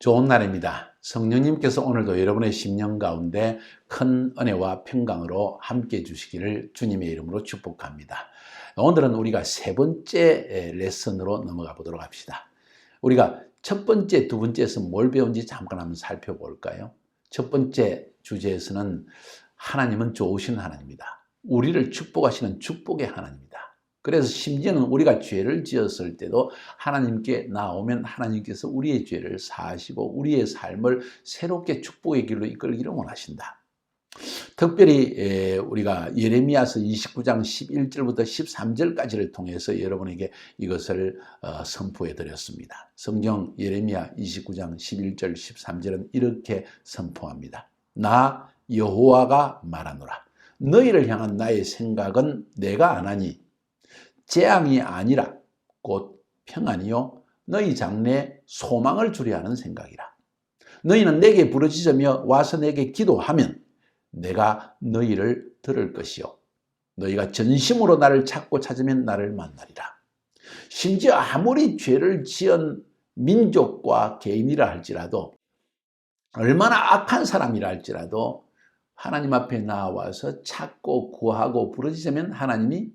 좋은 날입니다. 성령님께서 오늘도 여러분의 심령 가운데 큰 은혜와 평강으로 함께 해주시기를 주님의 이름으로 축복합니다. 오늘은 우리가 세 번째 레슨으로 넘어가 보도록 합시다. 우리가 첫 번째, 두 번째에서 뭘 배운지 잠깐 한번 살펴볼까요? 첫 번째 주제에서는 하나님은 좋으신 하나님이다. 우리를 축복하시는 축복의 하나님이다. 그래서 심지어는 우리가 죄를 지었을 때도 하나님께 나오면 하나님께서 우리의 죄를 사하시고 우리의 삶을 새롭게 축복의 길로 이끌기를 원하신다. 특별히 우리가 예레미야서 29장 11절부터 13절까지를 통해서 여러분에게 이것을 선포해 드렸습니다. 성경 예레미야 29장 11절 13절은 이렇게 선포합니다. 나 여호와가 말하노라. 너희를 향한 나의 생각은 내가 아나니 재앙이 아니라 곧 평안이요 너희 장래에 소망을 주려 하는 생각이라. 너희는 내게 부르짖으며 와서 내게 기도하면 내가 너희를 들을 것이요 너희가 전심으로 나를 찾고 찾으면 나를 만나리라. 심지어 아무리 죄를 지은 민족과 개인이라 할지라도 얼마나 악한 사람이라 할지라도 하나님 앞에 나와서 찾고 구하고 부르짖으면 하나님이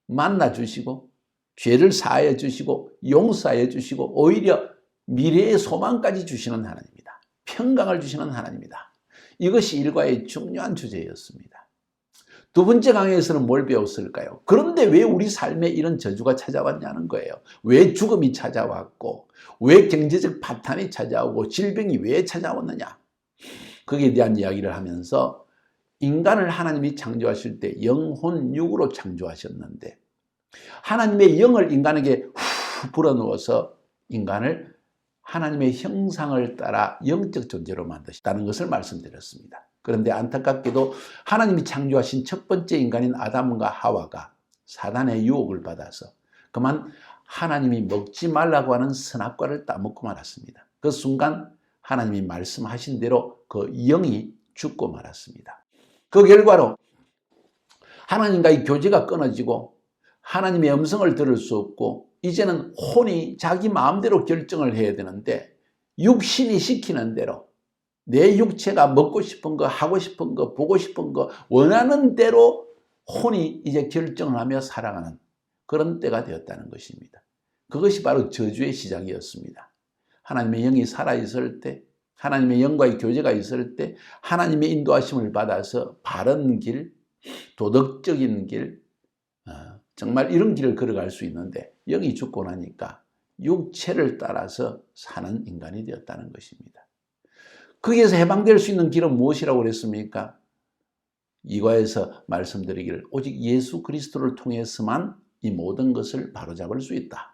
만나 주시고 죄를 사하여 주시고 용서하여 주시고 오히려 미래의 소망까지 주시는 하나님이다. 평강을 주시는 하나님이다. 이것이 일과의 중요한 주제였습니다. 두 번째 강의에서는 뭘 배웠을까요? 그런데 왜 우리 삶에 이런 저주가 찾아왔냐는 거예요. 왜 죽음이 찾아왔고 왜 경제적 파탄이 찾아오고 질병이 왜 찾아왔느냐. 거기에 대한 이야기를 하면서 인간을 하나님이 창조하실 때 영혼 육으로 창조하셨는데 하나님의 영을 인간에게 불어넣어서 인간을 하나님의 형상을 따라 영적 존재로 만드셨다는 것을 말씀드렸습니다. 그런데 안타깝게도 하나님이 창조하신 첫 번째 인간인 아담과 하와가 사단의 유혹을 받아서 그만 하나님이 먹지 말라고 하는 선악과를 따먹고 말았습니다. 그 순간 하나님이 말씀하신 대로 그 영이 죽고 말았습니다. 그 결과로 하나님과의 교제가 끊어지고 하나님의 음성을 들을 수 없고 이제는 혼이 자기 마음대로 결정을 해야 되는데 육신이 시키는 대로 내 육체가 먹고 싶은 거, 하고 싶은 거, 보고 싶은 거 원하는 대로 혼이 이제 결정을 하며 살아가는 그런 때가 되었다는 것입니다. 그것이 바로 저주의 시작이었습니다. 하나님의 영이 살아있을 때 하나님의 영과의 교제가 있을 때 하나님의 인도하심을 받아서 바른 길, 도덕적인 길, 정말 이런 길을 걸어갈 수 있는데 영이 죽고 나니까 육체를 따라서 사는 인간이 되었다는 것입니다. 거기에서 해방될 수 있는 길은 무엇이라고 그랬습니까? 이과에서 말씀드리기를 오직 예수 그리스도를 통해서만 이 모든 것을 바로잡을 수 있다.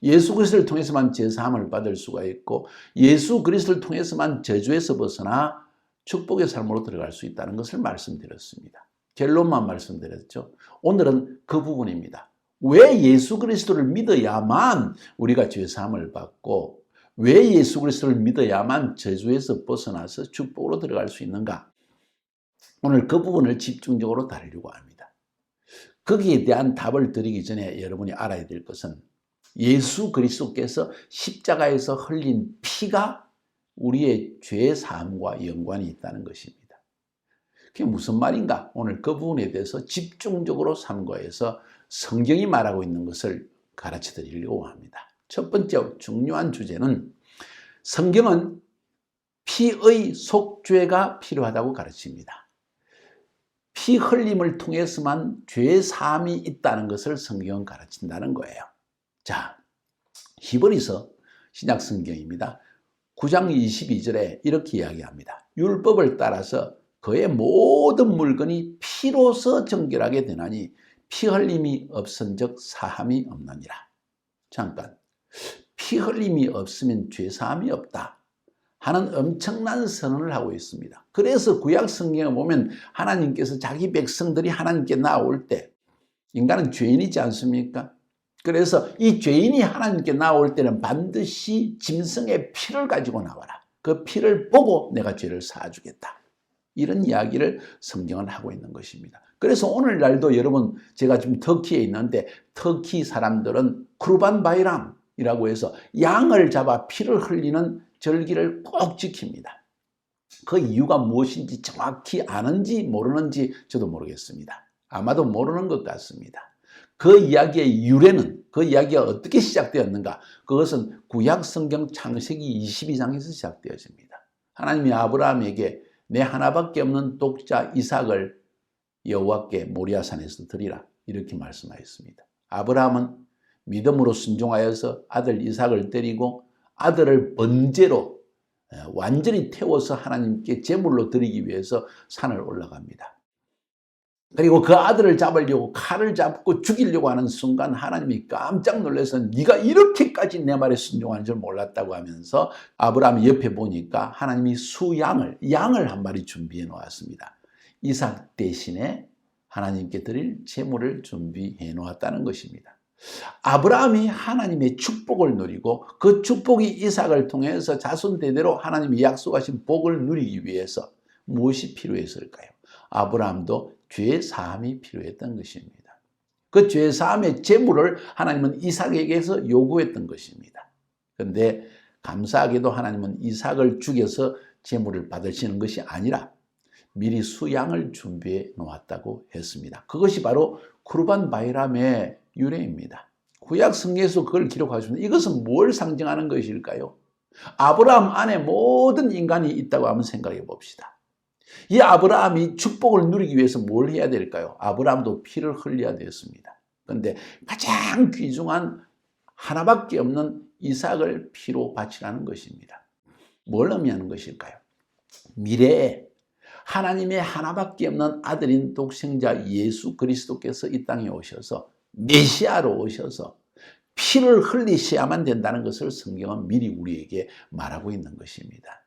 예수 그리스도를 통해서만 죄사함을 받을 수가 있고 예수 그리스도를 통해서만 저주에서 벗어나 축복의 삶으로 들어갈 수 있다는 것을 말씀드렸습니다. 결론만 말씀드렸죠. 오늘은 그 부분입니다. 왜 예수 그리스도를 믿어야만 우리가 죄사함을 받고 왜 예수 그리스도를 믿어야만 저주에서 벗어나서 축복으로 들어갈 수 있는가? 오늘 그 부분을 집중적으로 다루려고 합니다. 거기에 대한 답을 드리기 전에 여러분이 알아야 될 것은 예수 그리스도께서 십자가에서 흘린 피가 우리의 죄 사함과 연관이 있다는 것입니다. 그게 무슨 말인가? 오늘 그 부분에 대해서 집중적으로 삼가해서 성경이 말하고 있는 것을 가르쳐 드리려고 합니다. 첫 번째 중요한 주제는 성경은 피의 속죄가 필요하다고 가르칩니다. 피 흘림을 통해서만 죄 사함이 있다는 것을 성경은 가르친다는 거예요. 자, 히브리서 신약 성경입니다. 9장 22절에 이렇게 이야기합니다. 율법을 따라서 그의 모든 물건이 피로서 정결하게 되나니 피 흘림이 없은즉 사함이 없느니라. 잠깐, 피 흘림이 없으면 죄 사함이 없다 하는 엄청난 선언을 하고 있습니다. 그래서 구약 성경에 보면 하나님께서 자기 백성들이 하나님께 나올 때 인간은 죄인이지 않습니까? 그래서 이 죄인이 하나님께 나올 때는 반드시 짐승의 피를 가지고 나와라. 그 피를 보고 내가 죄를 사주겠다. 이런 이야기를 성경은 하고 있는 것입니다. 그래서 오늘날도 여러분 제가 지금 터키에 있는데 터키 사람들은 쿠르반 바이람이라고 해서 양을 잡아 피를 흘리는 절기를 꼭 지킵니다. 그 이유가 무엇인지 정확히 아는지 모르는지 저도 모르겠습니다. 아마도 모르는 것 같습니다. 그 이야기의 유래는, 그 이야기가 어떻게 시작되었는가? 그것은 구약 성경 창세기 22장에서 시작되어집니다. 하나님이 아브라함에게 내 하나밖에 없는 독자 이삭을 여호와께 모리아산에서 드리라, 이렇게 말씀하였습니다. 아브라함은 믿음으로 순종하여서 아들 이삭을 드리고 아들을 번제로 완전히 태워서 하나님께 제물로 드리기 위해서 산을 올라갑니다. 그리고 그 아들을 잡으려고 칼을 잡고 죽이려고 하는 순간 하나님이 깜짝 놀라서 네가 이렇게까지 내 말에 순종하는 줄 몰랐다고 하면서 아브라함이 옆에 보니까 하나님이 양을 한 마리 준비해 놓았습니다. 이삭 대신에 하나님께 드릴 제물을 준비해 놓았다는 것입니다. 아브라함이 하나님의 축복을 누리고 그 축복이 이삭을 통해서 자손 대대로 하나님이 약속하신 복을 누리기 위해서 무엇이 필요했을까요? 아브라함도 죄 사함이 필요했던 것입니다. 그 죄 사함의 제물을 하나님은 이삭에게서 요구했던 것입니다. 그런데 감사하게도 하나님은 이삭을 죽여서 제물을 받으시는 것이 아니라 미리 수양을 준비해 놓았다고 했습니다. 그것이 바로 쿠르반 바이람의 유래입니다. 구약 성경에서 그걸 기록하셨는데 이것은 뭘 상징하는 것일까요? 아브라함 안에 모든 인간이 있다고 한번 생각해 봅시다. 이 아브라함이 축복을 누리기 위해서 뭘 해야 될까요? 아브라함도 피를 흘려야 되었습니다. 그런데 가장 귀중한 하나밖에 없는 이삭을 피로 바치라는 것입니다. 뭘 의미하는 것일까요? 미래에 하나님의 하나밖에 없는 아들인 독생자 예수 그리스도께서 이 땅에 오셔서 메시아로 오셔서 피를 흘리셔야만 된다는 것을 성경은 미리 우리에게 말하고 있는 것입니다.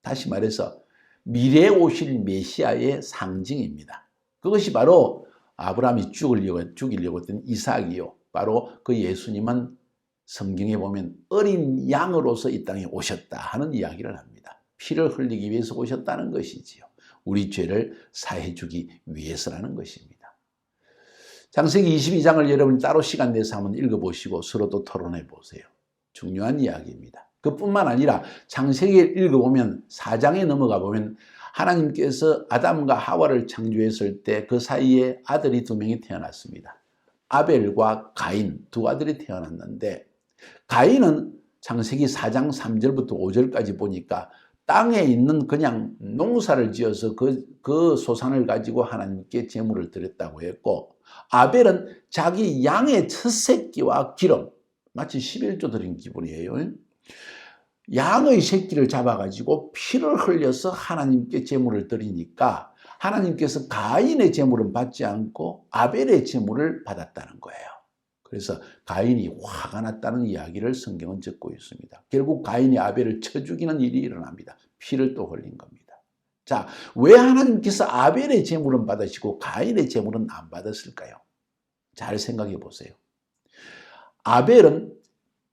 다시 말해서 미래에 오실 메시아의 상징입니다. 그것이 바로 아브라함이 죽이려고 했던 이삭이요. 바로 그 예수님은 성경에 보면 어린 양으로서 이 땅에 오셨다 하는 이야기를 합니다. 피를 흘리기 위해서 오셨다는 것이지요. 우리 죄를 사해주기 위해서라는 것입니다. 창세기 22장을 여러분이 따로 시간 내서 한번 읽어보시고 서로도 토론해 보세요. 중요한 이야기입니다. 그뿐만 아니라 창세기를 읽어보면 4장에 넘어가 보면 하나님께서 아담과 하와를 창조했을 때 그 사이에 아들이 2명이 태어났습니다. 아벨과 가인 두 아들이 태어났는데 가인은 창세기 4장 3절부터 5절까지 보니까 땅에 있는 그냥 농사를 지어서 그 소산을 가지고 하나님께 제물을 드렸다고 했고 아벨은 자기 양의 첫 새끼와 기름, 마치 11조 드린 기분이에요. 양의 새끼를 잡아가지고 피를 흘려서 하나님께 제물을 드리니까 하나님께서 가인의 제물은 받지 않고 아벨의 제물을 받았다는 거예요. 그래서 가인이 화가 났다는 이야기를 성경은 적고 있습니다. 결국 가인이 아벨을 쳐 죽이는 일이 일어납니다. 피를 또 흘린 겁니다. 자, 왜 하나님께서 아벨의 제물은 받으시고 가인의 제물은 안 받았을까요? 잘 생각해 보세요. 아벨은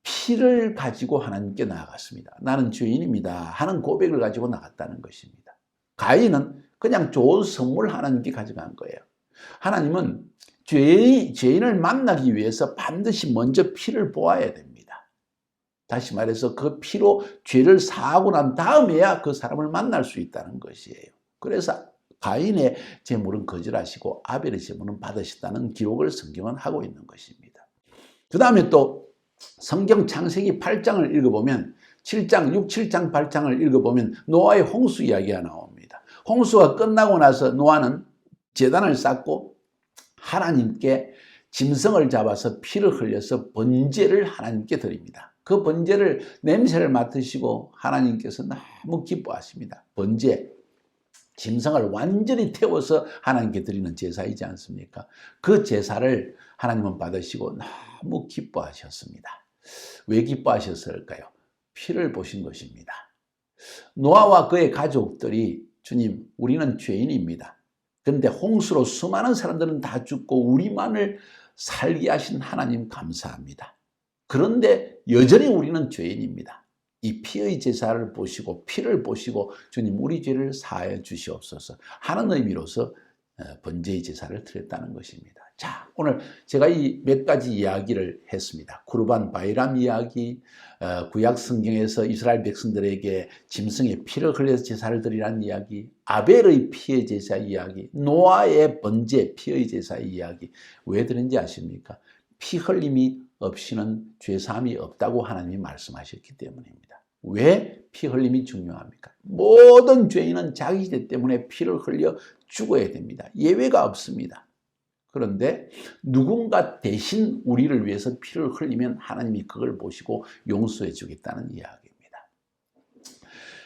피를 가지고 하나님께 나아갔습니다. 나는 죄인입니다 하는 고백을 가지고 나갔다는 것입니다. 가인은 그냥 좋은 선물 하나님께 가져간 거예요. 하나님은 죄인을 만나기 위해서 반드시 먼저 피를 보아야 됩니다. 다시 말해서 그 피로 죄를 사하고 난 다음에야 그 사람을 만날 수 있다는 것이에요. 그래서 가인의 제물은 거절하시고 아벨의 제물은 받으셨다는 기록을 성경은 하고 있는 것입니다. 그 다음에 또 성경 창세기 8장을 읽어보면 7장, 6, 7장, 8장을 읽어보면 노아의 홍수 이야기가 나옵니다. 홍수가 끝나고 나서 노아는 제단을 쌓고 하나님께 짐승을 잡아서 피를 흘려서 번제를 하나님께 드립니다. 그 번제를 냄새를 맡으시고 하나님께서 너무 기뻐하십니다. 번제, 짐승을 완전히 태워서 하나님께 드리는 제사이지 않습니까? 그 제사를 하나님은 받으시고 너무 기뻐하셨습니다. 왜 기뻐하셨을까요? 피를 보신 것입니다. 노아와 그의 가족들이 주님, 우리는 죄인입니다. 그런데 홍수로 수많은 사람들은 다 죽고 우리만을 살게 하신 하나님 감사합니다. 그런데 여전히 우리는 죄인입니다. 이 피의 제사를 보시고 피를 보시고 주님 우리 죄를 사하여 주시옵소서 하는 의미로서 번제의 제사를 드렸다는 것입니다. 자, 오늘 제가 이 몇 가지 이야기를 했습니다. 쿠르반 바이람 이야기, 구약 성경에서 이스라엘 백성들에게 짐승의 피를 흘려서 제사를 드리라는 이야기, 아벨의 피의 제사 이야기, 노아의 번제 피의 제사 이야기. 왜 드는지 아십니까? 피 흘림이 없이는 죄사함이 없다고 하나님이 말씀하셨기 때문입니다. 왜 피 흘림이 중요합니까? 모든 죄인은 자기 죄 때문에 피를 흘려 죽어야 됩니다. 예외가 없습니다. 그런데 누군가 대신 우리를 위해서 피를 흘리면 하나님이 그걸 보시고 용서해 주겠다는 이야기입니다.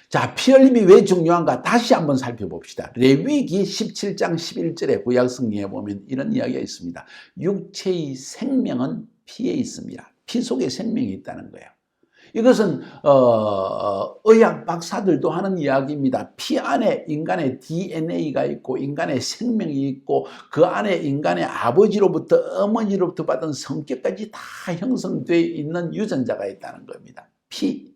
자, 피 흘림이 왜 중요한가 다시 한번 살펴봅시다. 레위기 17장 11절에 구약 성경에 보면 이런 이야기가 있습니다. 육체의 생명은 피에 있습니다. 피 속에 생명이 있다는 거예요. 이것은 의학 박사들도 하는 이야기입니다. 피 안에 인간의 DNA가 있고 인간의 생명이 있고 그 안에 인간의 아버지로부터 어머니로부터 받은 성격까지 다 형성되어 있는 유전자가 있다는 겁니다. 피.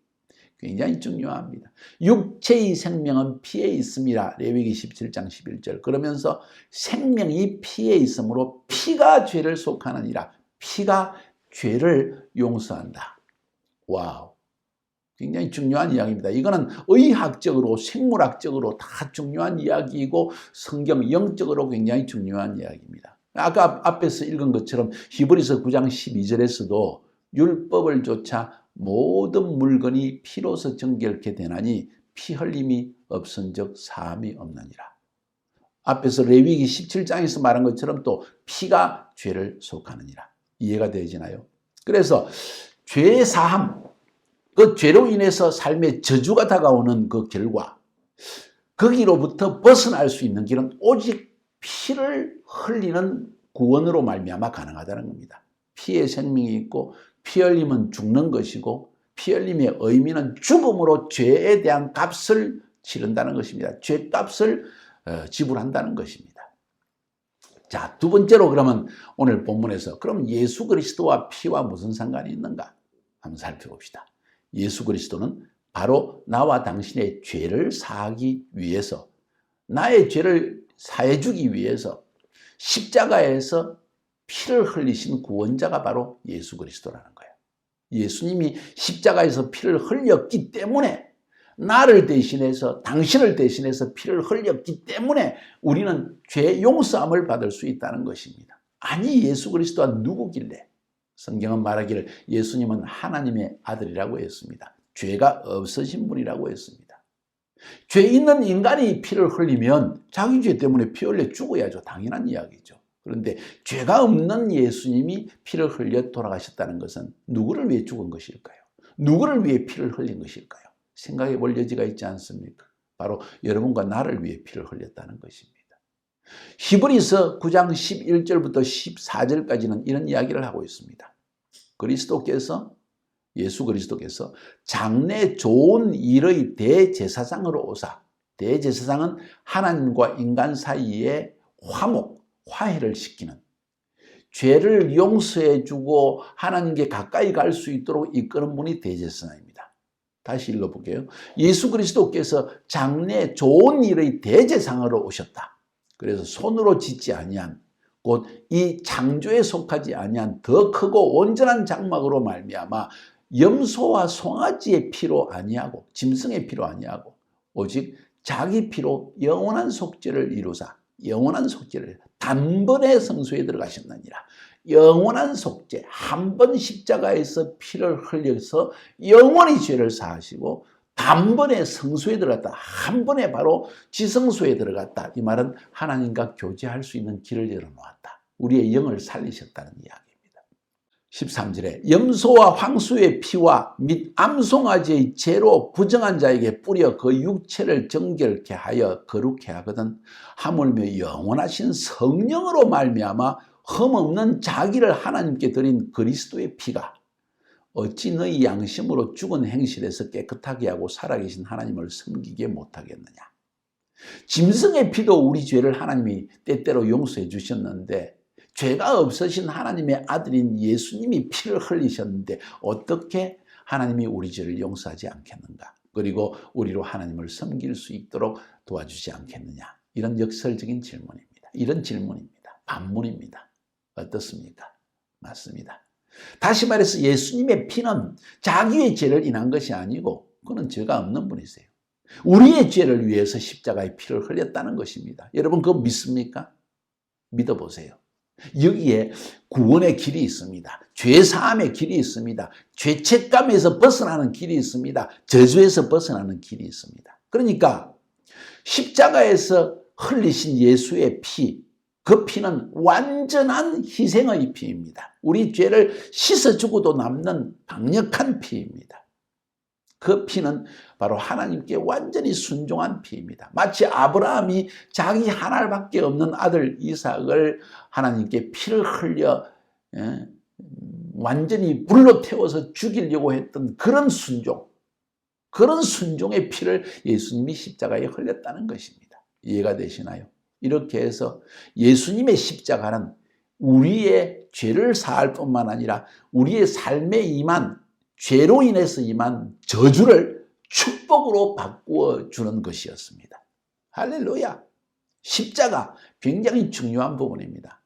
굉장히 중요합니다. 육체의 생명은 피에 있습니다. 레위기 17장 11절. 그러면서 생명이 피에 있으므로 피가 죄를 속하느니라. 피가 죄를 용서한다. 와우. 굉장히 중요한 이야기입니다. 이거는 의학적으로, 생물학적으로 다 중요한 이야기이고 성경 영적으로 굉장히 중요한 이야기입니다. 아까 앞에서 읽은 것처럼 히브리서 9장 12절에서도 율법을 좇아 모든 물건이 피로서 정결케 되나니 피 흘림이 없은즉 사함이 없느니라. 앞에서 레위기 17장에서 말한 것처럼 또 피가 죄를 속하느니라. 이해가 되시나요? 그래서 죄의 사함, 그 죄로 인해서 삶의 저주가 다가오는 그 결과, 거기로부터 벗어날 수 있는 길은 오직 피를 흘리는 구원으로 말미암아 가능하다는 겁니다. 피의 생명이 있고 피 흘림은 죽는 것이고 피 흘림의 의미는 죽음으로 죄에 대한 값을 치른다는 것입니다. 죄값을 지불한다는 것입니다. 자, 두 번째로 그러면 오늘 본문에서 그럼 예수 그리스도와 피와 무슨 상관이 있는가? 한번 살펴봅시다. 예수 그리스도는 바로 나와 당신의 죄를 사하기 위해서, 나의 죄를 사해 주기 위해서 십자가에서 피를 흘리신 구원자가 바로 예수 그리스도라는 거예요. 예수님이 십자가에서 피를 흘렸기 때문에, 나를 대신해서, 당신을 대신해서 피를 흘렸기 때문에 우리는 죄 용서함을 받을 수 있다는 것입니다. 아니, 예수 그리스도가 누구길래? 성경은 말하기를 예수님은 하나님의 아들이라고 했습니다. 죄가 없으신 분이라고 했습니다. 죄 있는 인간이 피를 흘리면 자기 죄 때문에 피 흘려 죽어야죠. 당연한 이야기죠. 그런데 죄가 없는 예수님이 피를 흘려 돌아가셨다는 것은 누구를 위해 죽은 것일까요? 누구를 위해 피를 흘린 것일까요? 생각해 볼 여지가 있지 않습니까? 바로 여러분과 나를 위해 피를 흘렸다는 것입니다. 히브리서 9장 11절부터 14절까지는 이런 이야기를 하고 있습니다. 예수 그리스도께서 장래 좋은 일의 대제사장으로 오사, 대제사장은 하나님과 인간 사이에 화해를 시키는, 죄를 용서해 주고 하나님께 가까이 갈 수 있도록 이끄는 분이 대제사장입니다. 다시 읽어볼게요. 예수 그리스도께서 장래 좋은 일의 대제사장으로 오셨다. 그래서 손으로 짓지 아니한, 곧 이 창조에 속하지 아니한 더 크고 온전한 장막으로 말미암아 염소와 송아지의 피로 아니하고 짐승의 피로 아니하고 오직 자기 피로 영원한 속죄를 이루사, 영원한 속죄를 단번에 성소에 들어가셨느니라. 영원한 속죄, 한 번 십자가에서 피를 흘려서 영원히 죄를 사하시고 단번에 성소에 들어갔다. 한 번에 바로 지성소에 들어갔다. 이 말은 하나님과 교제할 수 있는 길을 열어놓았다. 우리의 영을 살리셨다는 이야기입니다. 13절에 염소와 황소의 피와 및 암송아지의 죄로 부정한 자에게 뿌려 그 육체를 정결케 하여 거룩케 하거든 하물며 영원하신 성령으로 말미암아 흠없는 자기를 하나님께 드린 그리스도의 피가 어찌 너희 양심으로 죽은 행실에서 깨끗하게 하고 살아계신 하나님을 섬기게 못하겠느냐. 짐승의 피도 우리 죄를 하나님이 때때로 용서해 주셨는데 죄가 없으신 하나님의 아들인 예수님이 피를 흘리셨는데 어떻게 하나님이 우리 죄를 용서하지 않겠는가. 그리고 우리로 하나님을 섬길 수 있도록 도와주지 않겠느냐. 이런 역설적인 질문입니다. 이런 질문입니다. 반문입니다. 어떻습니까? 맞습니다. 다시 말해서 예수님의 피는 자기의 죄를 인한 것이 아니고 그는 죄가 없는 분이세요. 우리의 죄를 위해서 십자가의 피를 흘렸다는 것입니다. 여러분 그거 믿습니까? 믿어보세요. 여기에 구원의 길이 있습니다. 죄사함의 길이 있습니다. 죄책감에서 벗어나는 길이 있습니다. 저주에서 벗어나는 길이 있습니다. 그러니까 십자가에서 흘리신 예수의 피, 그 피는 완전한 희생의 피입니다. 우리 죄를 씻어주고도 남는 강력한 피입니다. 그 피는 바로 하나님께 완전히 순종한 피입니다. 마치 아브라함이 자기 하나밖에 없는 아들 이삭을 하나님께 피를 흘려 완전히 불로 태워서 죽이려고 했던 그런 순종, 그런 순종의 피를 예수님이 십자가에 흘렸다는 것입니다. 이해가 되시나요? 이렇게 해서 예수님의 십자가는 우리의 죄를 사할 뿐만 아니라 우리의 삶에 임한 죄로 인해서 임한 저주를 축복으로 바꾸어 주는 것이었습니다. 할렐루야. 십자가 굉장히 중요한 부분입니다.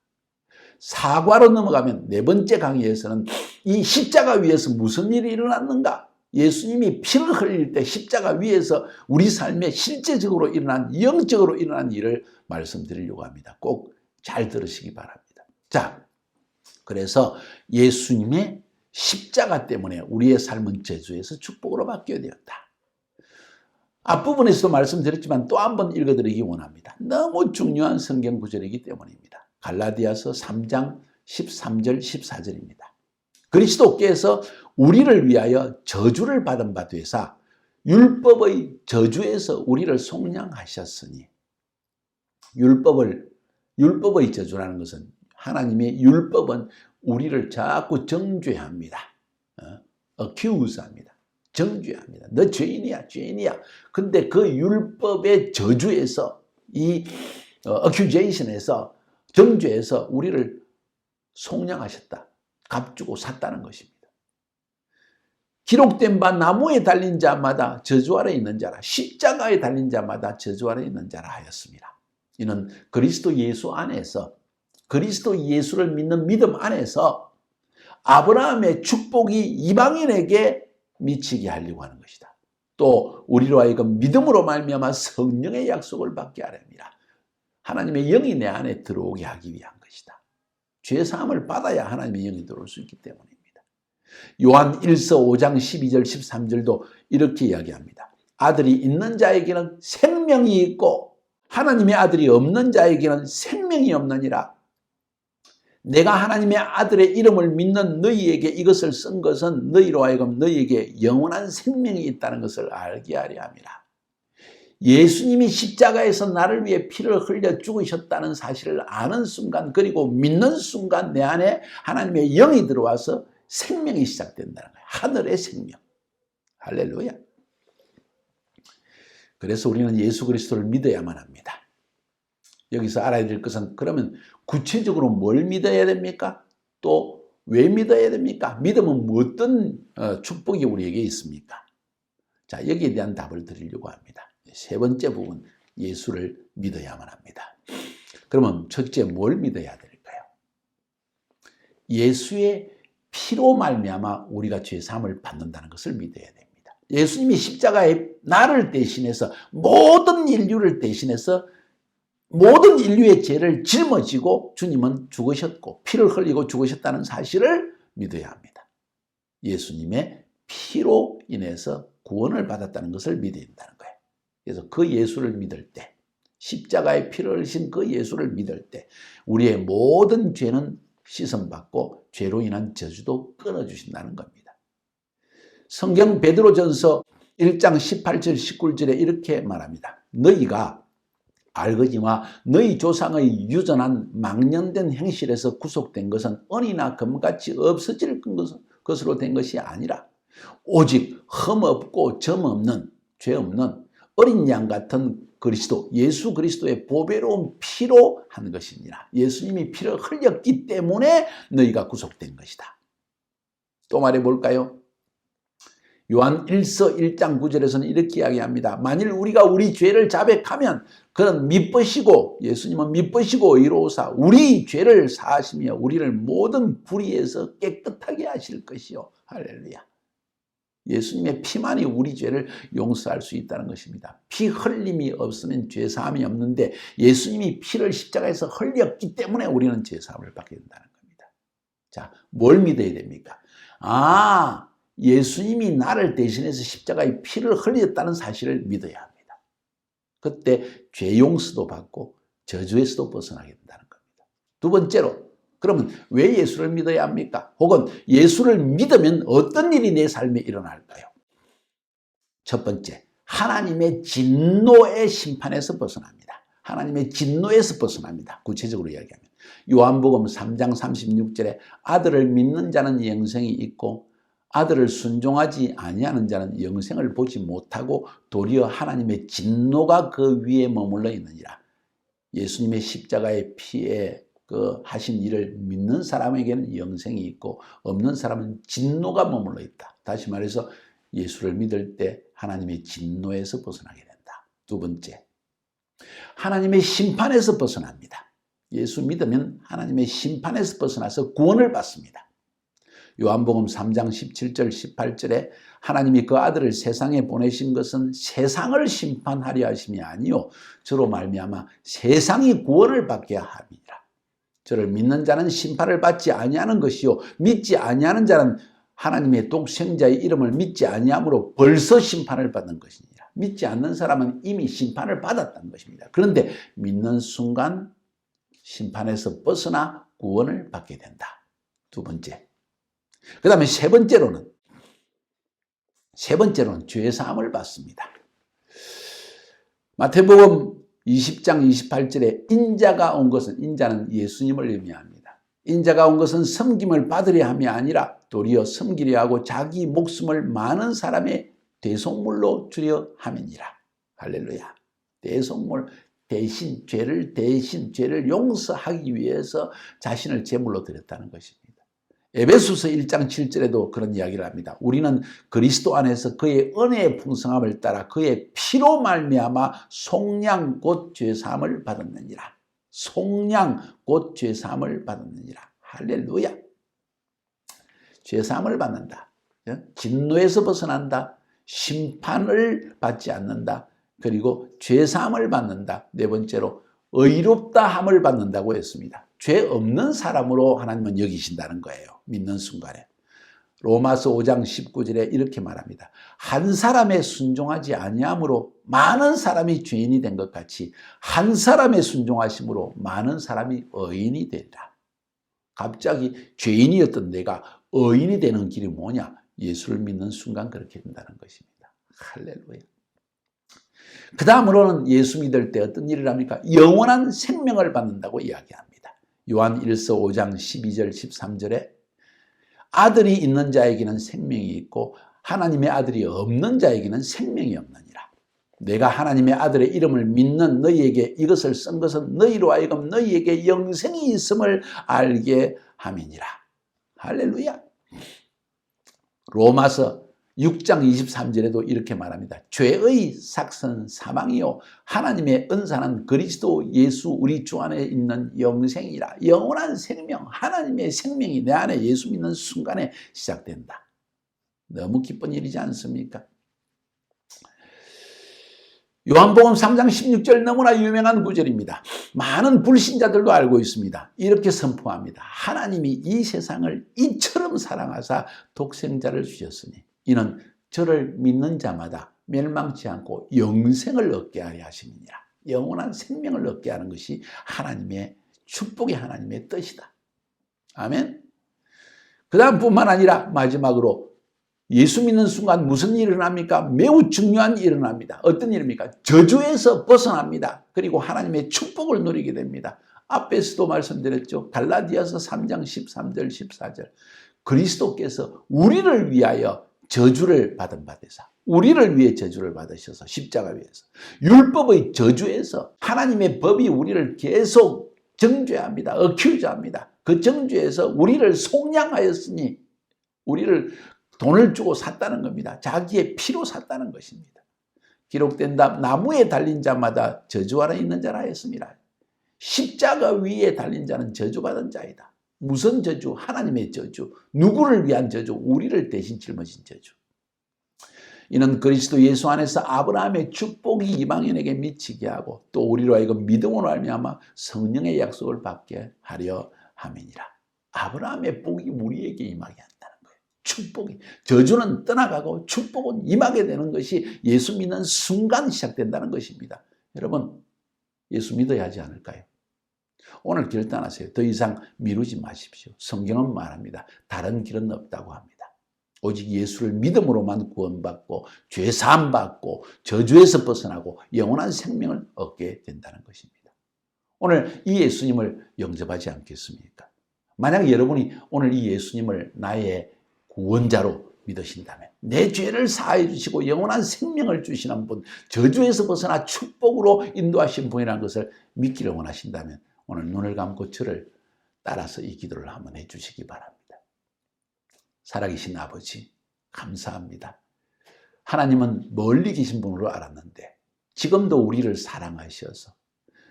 사과로 넘어가면 네 번째 강의에서는 이 십자가 위에서 무슨 일이 일어났는가? 예수님이 피를 흘릴 때 십자가 위에서 우리 삶에 실제적으로 일어난, 영적으로 일어난 일을 말씀드리려고 합니다. 꼭 잘 들으시기 바랍니다. 자, 그래서 예수님의 십자가 때문에 우리의 삶은 저주에서 축복으로 바뀌어야 되었다. 앞부분에서도 말씀드렸지만 또 한 번 읽어드리기 원합니다. 너무 중요한 성경 구절이기 때문입니다. 갈라디아서 3장 13절 14절입니다. 그리스도께서 우리를 위하여 저주를 받은 바 되사 율법의 저주에서 우리를 속량하셨으니, 율법의 저주라는 것은 하나님의 율법은 우리를 자꾸 정죄합니다. accuse합니다. 정죄합니다. 너 죄인이야, 죄인이야. 근데 그 율법의 저주에서, 이 accusation에서, 정죄에서 우리를 속량하셨다. 값주고 샀다는 것입니다. 기록된 바 나무에 달린 자마다 저주 아래 있는 자라, 십자가에 달린 자마다 저주 아래 있는 자라 하였습니다. 이는 그리스도 예수 안에서, 그리스도 예수를 믿는 믿음 안에서 아브라함의 축복이 이방인에게 미치게 하려고 하는 것이다. 또 우리로 하여금 믿음으로 말미암아 성령의 약속을 받게 하렵니다. 하나님의 영이 내 안에 들어오게 하기 위한 것이다. 죄사함을 받아야 하나님의 영이 들어올 수 있기 때문입니다. 요한 1서 5장 12절 13절도 이렇게 이야기합니다. 아들이 있는 자에게는 생명이 있고 하나님의 아들이 없는 자에게는 생명이 없느니라. 내가 하나님의 아들의 이름을 믿는 너희에게 이것을 쓴 것은 너희로 하여금 너희에게 영원한 생명이 있다는 것을 알게 하려 함이라. 예수님이 십자가에서 나를 위해 피를 흘려 죽으셨다는 사실을 아는 순간, 그리고 믿는 순간 내 안에 하나님의 영이 들어와서 생명이 시작된다는 거예요. 하늘의 생명. 할렐루야. 그래서 우리는 예수 그리스도를 믿어야만 합니다. 여기서 알아야 될 것은, 그러면 구체적으로 뭘 믿어야 됩니까? 또 왜 믿어야 됩니까? 믿음은 어떤 축복이 우리에게 있습니까? 자, 여기에 대한 답을 드리려고 합니다. 세 번째 부분, 예수를 믿어야만 합니다. 그러면 첫째 뭘 믿어야 될까요? 예수의 피로 말미암아 우리가 죄사함을 받는다는 것을 믿어야 됩니다. 예수님이 십자가에 나를 대신해서, 모든 인류를 대신해서 모든 인류의 죄를 짊어지고 주님은 죽으셨고 피를 흘리고 죽으셨다는 사실을 믿어야 합니다. 예수님의 피로 인해서 구원을 받았다는 것을 믿어야 된다는 거예요. 그래서 그 예수를 믿을 때, 십자가에 피를 흘리신 그 예수를 믿을 때 우리의 모든 죄는 씻음받고 죄로 인한 저주도 끊어주신다는 겁니다. 성경 베드로전서 1장 18절 19절에 이렇게 말합니다. 너희가 알거니와 너희 조상의 유전한 망령된 행실에서 구속된 것은 은이나 금같이 없어질 것으로 된 것이 아니라 오직 흠없고 점없는, 죄 없는 어린 양 같은 그리스도, 예수 그리스도의 보배로운 피로 한 것이니라. 예수님이 피를 흘렸기 때문에 너희가 구속된 것이다. 또 말해 볼까요? 요한 1서 1장 9절에서는 이렇게 이야기합니다. 만일 우리가 우리 죄를 자백하면 그는 미쁘시고, 예수님은 미쁘시고 의로우사 우리 죄를 사하시며 우리를 모든 불의에서 깨끗하게 하실 것이요. 할렐루야. 예수님의 피만이 우리 죄를 용서할 수 있다는 것입니다. 피 흘림이 없으면 죄 사함이 없는데 예수님이 피를 십자가에서 흘렸기 때문에 우리는 죄 사함을 받게 된다는 겁니다. 자, 뭘 믿어야 됩니까? 예수님이 나를 대신해서 십자가에 피를 흘렸다는 사실을 믿어야 합니다. 그때 죄 용서도 받고 저주에서도 벗어나게 된다는 겁니다. 두 번째로, 그러면 왜 예수를 믿어야 합니까? 혹은 예수를 믿으면 어떤 일이 내 삶에 일어날까요? 첫 번째, 하나님의 진노의 심판에서 벗어납니다. 하나님의 진노에서 벗어납니다. 구체적으로 이야기하면 요한복음 3장 36절에 아들을 믿는 자는 영생이 있고 아들을 순종하지 아니하는 자는 영생을 보지 못하고 도리어 하나님의 진노가 그 위에 머물러 있느니라. 예수님의 십자가의 피에 하신 일을 믿는 사람에게는 영생이 있고 없는 사람은 진노가 머물러 있다. 다시 말해서 예수를 믿을 때 하나님의 진노에서 벗어나게 된다. 두 번째, 하나님의 심판에서 벗어납니다. 예수 믿으면 하나님의 심판에서 벗어나서 구원을 받습니다. 요한복음 3장 17절 18절에 하나님이 그 아들을 세상에 보내신 것은 세상을 심판하려 하심이 아니요 저로 말미암아 세상이 구원을 받게 함이라. 저를 믿는 자는 심판을 받지 아니하는 것이요 믿지 아니하는 자는 하나님의 독생자의 이름을 믿지 아니함으로 벌써 심판을 받는 것이니라. 믿지 않는 사람은 이미 심판을 받았다는 것입니다. 그런데 믿는 순간 심판에서 벗어나 구원을 받게 된다. 두 번째. 그 다음에 세 번째로는 죄사함을 받습니다. 마태복음 20장 28절에 인자는 예수님을 의미합니다. 인자가 온 것은 섬김을 받으려 함이 아니라 도리어 섬기려 하고 자기 목숨을 많은 사람의 대속물로 주려 함이니라. 할렐루야. 대속물, 죄를 용서하기 위해서 자신을 제물로 드렸다는 것입니다. 에베소서 1장 7절에도 그런 이야기를 합니다. 우리는 그리스도 안에서 그의 은혜의 풍성함을 따라 그의 피로 말미암아 속량 곧 죄사함을 받았느니라. 속량 곧 죄사함을 받았느니라. 할렐루야. 죄사함을 받는다. 진노에서 벗어난다. 심판을 받지 않는다. 그리고 죄사함을 받는다. 네 번째로 의롭다함을 받는다고 했습니다. 죄 없는 사람으로 하나님은 여기신다는 거예요. 믿는 순간에. 로마서 5장 19절에 이렇게 말합니다. 한 사람의 순종하지 아니함으로 많은 사람이 죄인이 된 것 같이 한 사람의 순종하심으로 많은 사람이 의인이 되리라. 갑자기 죄인이었던 내가 의인이 되는 길이 뭐냐? 예수를 믿는 순간 그렇게 된다는 것입니다. 할렐루야. 그 다음으로는 예수 믿을 때 어떤 일을 합니까? 영원한 생명을 받는다고 이야기합니다. 요한 1서 5장 12절 13절에 아들이 있는 자에게는 생명이 있고 하나님의 아들이 없는 자에게는 생명이 없느니라. 내가 하나님의 아들의 이름을 믿는 너희에게 이것을 쓴 것은 너희로 하여금 너희에게 영생이 있음을 알게 함이니라. 할렐루야. 로마서 6장 23절에도 이렇게 말합니다. 죄의 삭은 사망이요 하나님의 은사는 그리스도 예수 우리 주 안에 있는 영생이라. 영원한 생명, 하나님의 생명이 내 안에 예수 믿는 순간에 시작된다. 너무 기쁜 일이지 않습니까? 요한복음 3장 16절 너무나 유명한 구절입니다. 많은 불신자들도 알고 있습니다. 이렇게 선포합니다. 하나님이 이 세상을 이처럼 사랑하사 독생자를 주셨으니 이는 저를 믿는 자마다 멸망치 않고 영생을 얻게 하려 하심이니라. 영원한 생명을 얻게 하는 것이 하나님의 축복이 하나님의 뜻이다. 아멘. 그 다음 뿐만 아니라 마지막으로 예수 믿는 순간 무슨 일이 일어납니까? 매우 중요한 일이 일어납니다. 어떤 일입니까? 저주에서 벗어납니다. 그리고 하나님의 축복을 누리게 됩니다. 앞에서도 말씀드렸죠. 갈라디아서 3장 13절 14절 그리스도께서 우리를 위하여 저주를 받은 바 되사 우리를 위해 저주를 받으셔서 십자가 위에서 율법의 저주에서 하나님의 법이 우리를 계속 정죄합니다. 억큐즈합니다. 그 정죄에서 우리를 속량하였으니 우리를 돈을 주고 샀다는 겁니다. 자기의 피로 샀다는 것입니다. 기록된 나무에 달린 자마다 저주 아래 있는 자라 했습니다. 십자가 위에 달린 자는 저주받은 자이다. 무슨 저주? 하나님의 저주. 누구를 위한 저주? 우리를 대신 짊어진 저주. 이는 그리스도 예수 안에서 아브라함의 축복이 이방인에게 미치게 하고 또 우리로 하여금 믿음으로 말미암아 성령의 약속을 받게 하려 함이니라. 아브라함의 복이 우리에게 임하게 한다는 거예요. 축복이. 저주는 떠나가고 축복은 임하게 되는 것이 예수 믿는 순간 시작된다는 것입니다. 여러분, 예수 믿어야 하지 않을까요? 오늘 결단하세요. 더 이상 미루지 마십시오. 성경은 말합니다. 다른 길은 없다고 합니다. 오직 예수를 믿음으로만 구원받고 죄사함 받고 저주에서 벗어나고 영원한 생명을 얻게 된다는 것입니다. 오늘 이 예수님을 영접하지 않겠습니까? 만약 여러분이 오늘 이 예수님을 나의 구원자로 믿으신다면, 내 죄를 사하여 주시고 영원한 생명을 주시는 분, 저주에서 벗어나 축복으로 인도하신 분이라는 것을 믿기를 원하신다면 오늘 눈을 감고 저를 따라서 이 기도를 한번 해주시기 바랍니다. 살아계신 아버지, 감사합니다. 하나님은 멀리 계신 분으로 알았는데 지금도 우리를 사랑하셔서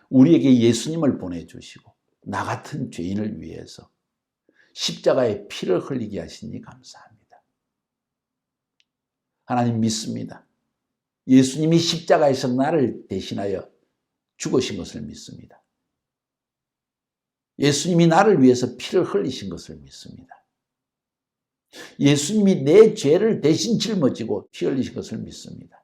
우리에게 예수님을 보내주시고 나 같은 죄인을 위해서 십자가에 피를 흘리게 하시니 감사합니다. 하나님 믿습니다. 예수님이 십자가에서 나를 대신하여 죽으신 것을 믿습니다. 예수님이 나를 위해서 피를 흘리신 것을 믿습니다. 예수님이 내 죄를 대신 짊어지고 피 흘리신 것을 믿습니다.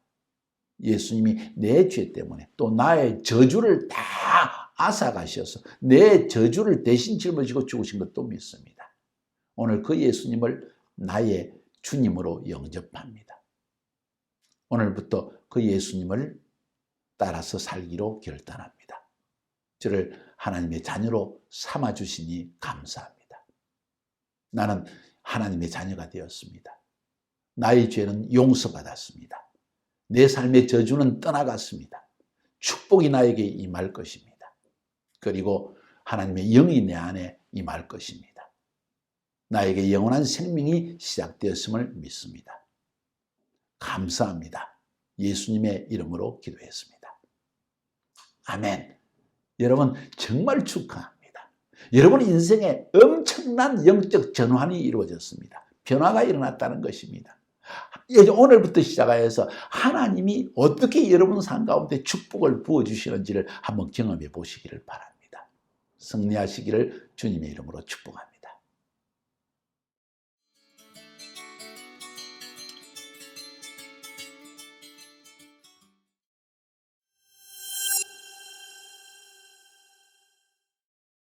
예수님이 내 죄 때문에 또 나의 저주를 다 앗아가셔서 내 저주를 대신 짊어지고 죽으신 것도 믿습니다. 오늘 그 예수님을 나의 주님으로 영접합니다. 오늘부터 그 예수님을 따라서 살기로 결단합니다. 저를 하나님의 자녀로 삼아주시니 감사합니다. 나는 하나님의 자녀가 되었습니다. 나의 죄는 용서받았습니다. 내 삶의 저주는 떠나갔습니다. 축복이 나에게 임할 것입니다. 그리고 하나님의 영이 내 안에 임할 것입니다. 나에게 영원한 생명이 시작되었음을 믿습니다. 감사합니다. 예수님의 이름으로 기도했습니다. 아멘. 여러분 정말 축하합니다. 여러분 인생에 엄청난 영적 전환이 이루어졌습니다. 변화가 일어났다는 것입니다. 오늘부터 시작하여서 하나님이 어떻게 여러분 삶 가운데 축복을 부어주시는지를 한번 경험해 보시기를 바랍니다. 승리하시기를 주님의 이름으로 축복합니다.